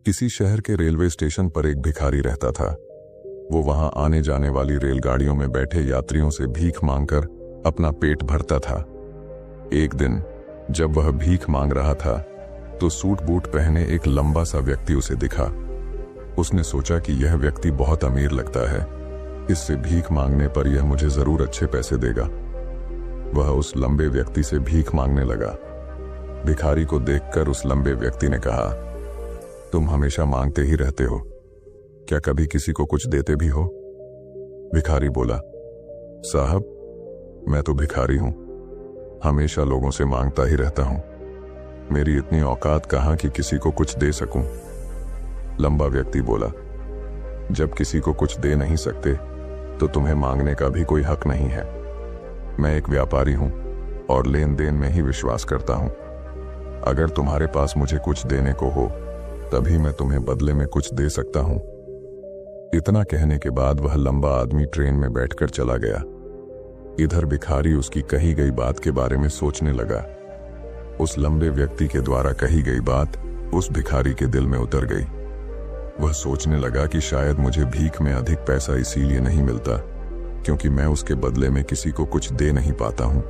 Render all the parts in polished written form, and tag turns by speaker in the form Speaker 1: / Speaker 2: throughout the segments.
Speaker 1: किसी शहर के रेलवे स्टेशन पर एक भिखारी रहता था। वो वहां आने जाने वाली रेलगाड़ियों में बैठे यात्रियों से भीख मांगकर अपना पेट भरता था। एक दिन जब वह भीख मांग रहा था तो सूट बूट पहने एक लंबा सा व्यक्ति उसे दिखा। उसने सोचा कि यह व्यक्ति बहुत अमीर लगता है, इससे भीख मांगने पर यह मुझे जरूर अच्छे पैसे देगा। वह उस लंबे व्यक्ति से भीख मांगने लगा। भिखारी को देखकर उस लंबे व्यक्ति ने कहा, तुम हमेशा मांगते ही रहते हो, क्या कभी किसी को कुछ देते भी हो? भिखारी बोला, साहब मैं तो भिखारी हूं, हमेशा लोगों से मांगता ही रहता हूं, मेरी इतनी औकात कहां कि किसी को कुछ दे सकूं। लंबा व्यक्ति बोला, जब किसी को कुछ दे नहीं सकते तो तुम्हें मांगने का भी कोई हक नहीं है। मैं एक व्यापारी हूं और लेन देन में ही विश्वास करता हूं। अगर तुम्हारे पास मुझे कुछ देने को हो तभी मैं तुम्हें बदले में कुछ दे सकता हूं। इतना कहने के बाद वह लंबा आदमी ट्रेन में बैठकर चला गया। इधर भिखारी उसकी कही गई बात के बारे में सोचने लगा। उस लंबे व्यक्ति के द्वारा कही गई बात उस भिखारी के दिल में उतर गई। वह सोचने लगा कि शायद मुझे भीख में अधिक पैसा इसीलिए नहीं मिलता क्योंकि मैं उसके बदले में किसी को कुछ दे नहीं पाता हूं।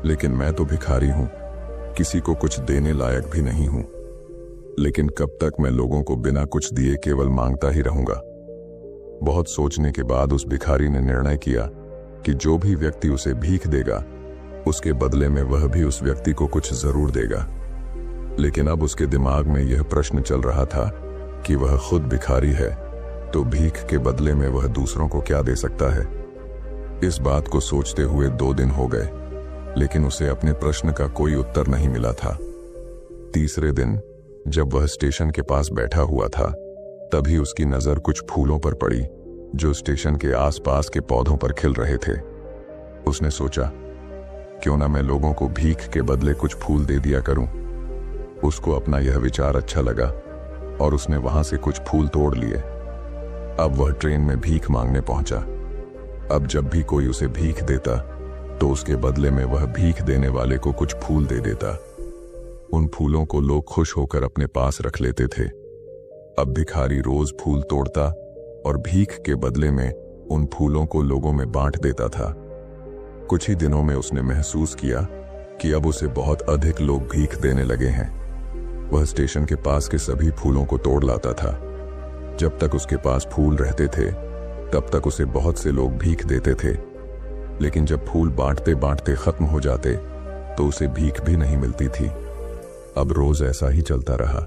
Speaker 1: लेकिन मैं तो भिखारी हूं, किसी को कुछ देने लायक भी नहीं हूं। लेकिन कब तक मैं लोगों को बिना कुछ दिए केवल मांगता ही रहूंगा? बहुत सोचने के बाद उस भिखारी ने निर्णय किया कि जो भी व्यक्ति उसे भीख देगा उसके बदले में वह भी उस व्यक्ति को कुछ जरूर देगा। लेकिन अब उसके दिमाग में यह प्रश्न चल रहा था कि वह खुद भिखारी है तो भीख के बदले में वह दूसरों को क्या दे सकता है। इस बात को सोचते हुए 2 दिन हो गए, लेकिन उसे अपने प्रश्न का कोई उत्तर नहीं मिला था। तीसरे दिन जब वह स्टेशन के पास बैठा हुआ था तभी उसकी नजर कुछ फूलों पर पड़ी जो स्टेशन के आसपास के पौधों पर खिल रहे थे। उसने सोचा, क्यों ना मैं लोगों को भीख के बदले कुछ फूल दे दिया करूं। उसको अपना यह विचार अच्छा लगा और उसने वहां से कुछ फूल तोड़ लिए। अब वह ट्रेन में भीख मांगने पहुंचा। अब जब भी कोई उसे भीख देता तो उसके बदले में वह भीख देने वाले को कुछ फूल दे देता। उन फूलों को लोग खुश होकर अपने पास रख लेते थे। अब भिखारी रोज फूल तोड़ता और भीख के बदले में उन फूलों को लोगों में बांट देता था। कुछ ही दिनों में उसने महसूस किया कि अब उसे बहुत अधिक लोग भीख देने लगे हैं। वह स्टेशन के पास के सभी फूलों को तोड़ लाता था। जब तक उसके पास फूल रहते थे तब तक उसे बहुत से लोग भीख देते थे, लेकिन जब फूल बांटते बांटते खत्म हो जाते तो उसे भीख भी नहीं मिलती थी। अब रोज ऐसा ही चलता रहा।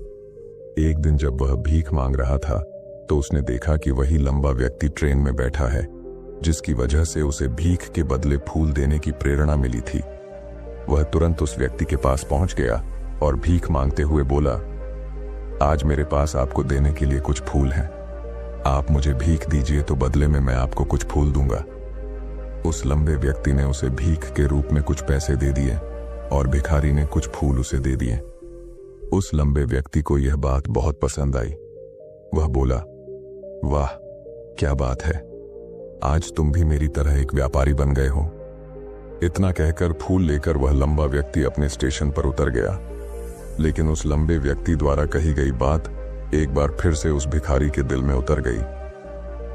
Speaker 1: एक दिन जब वह भीख मांग रहा था तो उसने देखा कि वही लंबा व्यक्ति ट्रेन में बैठा है जिसकी वजह से उसे भीख के बदले फूल देने की प्रेरणा मिली थी। वह तुरंत उस व्यक्ति के पास पहुंच गया और भीख मांगते हुए बोला, आज मेरे पास आपको देने के लिए कुछ फूल हैं, आप मुझे भीख दीजिए तो बदले में मैं आपको कुछ फूल दूंगा। उस लंबे व्यक्ति ने उसे भीख के रूप में कुछ पैसे दे दिए और भिखारी ने कुछ फूल उसे दे दिए। उस लंबे व्यक्ति को यह बात बहुत पसंद आई। वह बोला, वाह क्या बात है, आज तुम भी मेरी तरह एक व्यापारी बन गए हो। इतना कहकर फूल लेकर वह लंबा व्यक्ति अपने स्टेशन पर उतर गया। लेकिन उस लंबे व्यक्ति द्वारा कही गई बात एक बार फिर से उस भिखारी के दिल में उतर गई।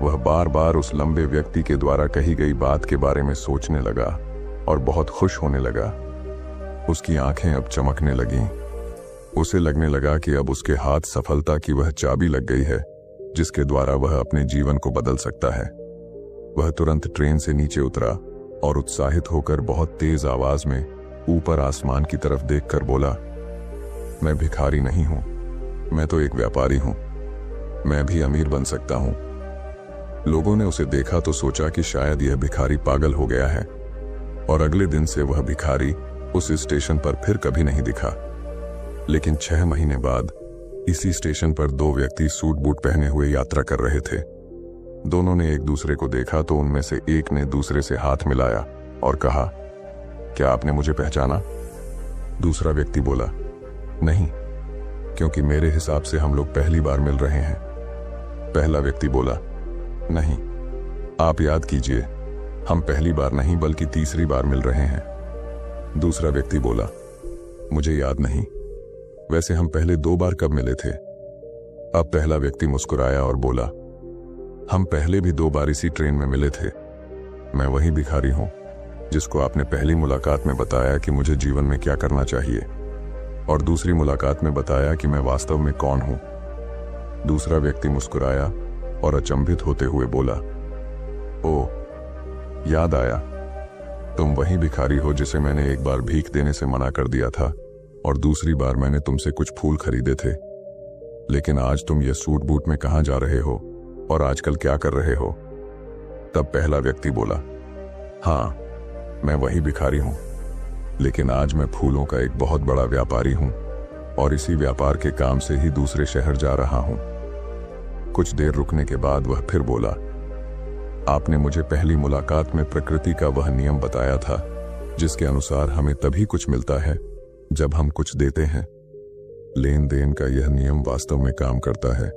Speaker 1: वह बार बार उस लंबे व्यक्ति के द्वारा कही गई बात के बारे में सोचने लगा और बहुत खुश होने लगा। उसकी आंखें अब चमकने लगीं। उसे लगने लगा कि अब उसके हाथ सफलता की वह चाबी लग गई है जिसके द्वारा वह अपने जीवन को बदल सकता है। वह तुरंत ट्रेन से नीचे उतरा और उत्साहित होकर बहुत तेज आवाज में ऊपर आसमान की तरफ देखकर बोला, मैं भिखारी नहीं हूं, मैं तो एक व्यापारी हूं, मैं भी अमीर बन सकता हूं। लोगों ने उसे देखा तो सोचा कि शायद यह भिखारी पागल हो गया है और अगले दिन से वह भिखारी उस स्टेशन पर फिर कभी नहीं दिखा। लेकिन 6 महीने बाद इसी स्टेशन पर 2 व्यक्ति सूट बूट पहने हुए यात्रा कर रहे थे। दोनों ने एक दूसरे को देखा तो उनमें से एक ने दूसरे से हाथ मिलाया और कहा, क्या आपने मुझे पहचाना? दूसरा व्यक्ति बोला, नहीं, क्योंकि मेरे हिसाब से हम लोग पहली बार मिल रहे हैं। पहला व्यक्ति बोला, नहीं, आप याद कीजिए, हम पहली बार नहीं बल्कि तीसरी बार मिल रहे हैं। दूसरा व्यक्ति बोला, मुझे याद नहीं, वैसे हम पहले 2 बार कब मिले थे? अब पहला व्यक्ति मुस्कुराया और बोला, हम पहले भी 2 बार इसी ट्रेन में मिले थे। मैं वही भिखारी हूं जिसको आपने पहली मुलाकात में बताया कि मुझे जीवन में क्या करना चाहिए, और दूसरी मुलाकात में बताया कि मैं वास्तव में कौन हूं। दूसरा व्यक्ति मुस्कुराया और अचंभित होते हुए बोला, ओ, याद आया, तुम वही भिखारी हो जिसे मैंने एक बार भीख देने से मना कर दिया था और दूसरी बार मैंने तुमसे कुछ फूल खरीदे थे। लेकिन आज तुम ये सूट बूट में कहां जा रहे हो और आजकल क्या कर रहे हो? तब पहला व्यक्ति बोला, हाँ, मैं वही भिखारी हूं, लेकिन आज मैं फूलों का एक बहुत बड़ा व्यापारी हूं और इसी व्यापार के काम से ही दूसरे शहर जा रहा हूं। कुछ देर रुकने के बाद वह फिर बोला, आपने मुझे पहली मुलाकात में प्रकृति का वह नियम बताया था जिसके अनुसार हमें तभी कुछ मिलता है जब हम कुछ देते हैं। लेन देन का यह नियम वास्तव में काम करता है।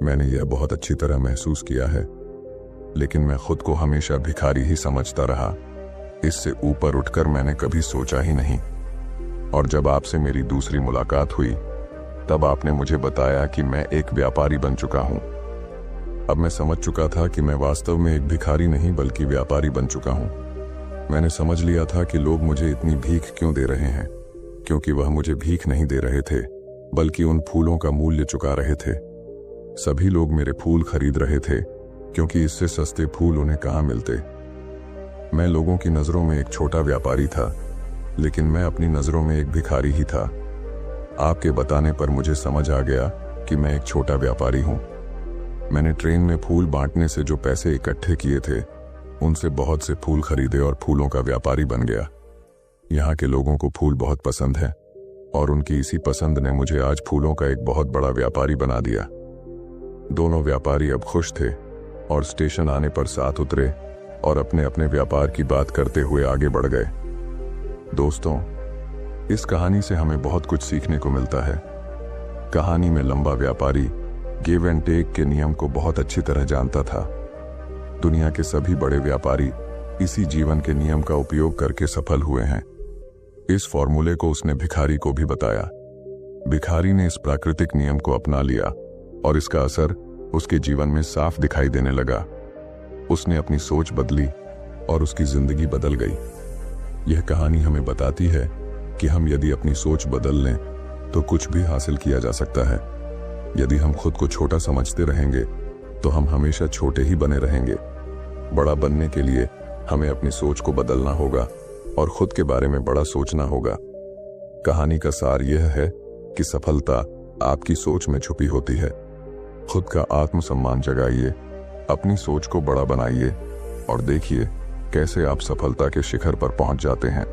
Speaker 1: मैंने यह बहुत अच्छी तरह महसूस किया है, लेकिन मैं खुद को हमेशा भिखारी ही समझता रहा। इससे ऊपर उठकर मैंने कभी सोचा ही नहीं। और जब आपसे मेरी दूसरी मुलाकात हुई तब आपने मुझे बताया कि मैं एक व्यापारी बन चुका हूं। अब मैं समझ चुका था कि मैं वास्तव में एक भिखारी नहीं बल्कि व्यापारी बन चुका हूं। मैंने समझ लिया था कि लोग मुझे इतनी भीख क्यों दे रहे हैं, क्योंकि वह मुझे भीख नहीं दे रहे थे बल्कि उन फूलों का मूल्य चुका रहे थे। सभी लोग मेरे फूल खरीद रहे थे क्योंकि इससे सस्ते फूल उन्हें कहां मिलते। मैं लोगों की नजरों में एक छोटा व्यापारी था, लेकिन मैं अपनी नजरों में एक भिखारी ही था। आपके बताने पर मुझे समझ आ गया कि मैं एक छोटा व्यापारी हूं। मैंने ट्रेन में फूल बांटने से जो पैसे इकट्ठे किए थे उनसे बहुत से फूल खरीदे और फूलों का व्यापारी बन गया। यहाँ के लोगों को फूल बहुत पसंद है और उनकी इसी पसंद ने मुझे आज फूलों का एक बहुत बड़ा व्यापारी बना दिया। दोनों व्यापारी अब खुश थे और स्टेशन आने पर साथ उतरे और अपने अपने व्यापार की बात करते हुए आगे बढ़ गए। दोस्तों, इस कहानी से हमें बहुत कुछ सीखने को मिलता है। कहानी में लंबा व्यापारी गिव एंड टेक के नियम को बहुत अच्छी तरह जानता था। दुनिया के सभी बड़े व्यापारी इसी जीवन के नियम का उपयोग करके सफल हुए हैं। इस फॉर्मूले को उसने भिखारी को भी बताया। भिखारी ने इस प्राकृतिक नियम को अपना लिया और इसका असर उसके जीवन में साफ दिखाई देने लगा। उसने अपनी सोच बदली और उसकी जिंदगी बदल गई। यह कहानी हमें बताती है कि हम यदि अपनी सोच बदल लें तो कुछ भी हासिल किया जा सकता है। यदि हम खुद को छोटा समझते रहेंगे तो हम हमेशा छोटे ही बने रहेंगे। बड़ा बनने के लिए हमें अपनी सोच को बदलना होगा और खुद के बारे में बड़ा सोचना होगा। कहानी का सार यह है कि सफलता आपकी सोच में छुपी होती है। खुद का आत्मसम्मान जगाइए, अपनी सोच को बड़ा बनाइए और देखिए कैसे आप सफलता के शिखर पर पहुंच जाते हैं।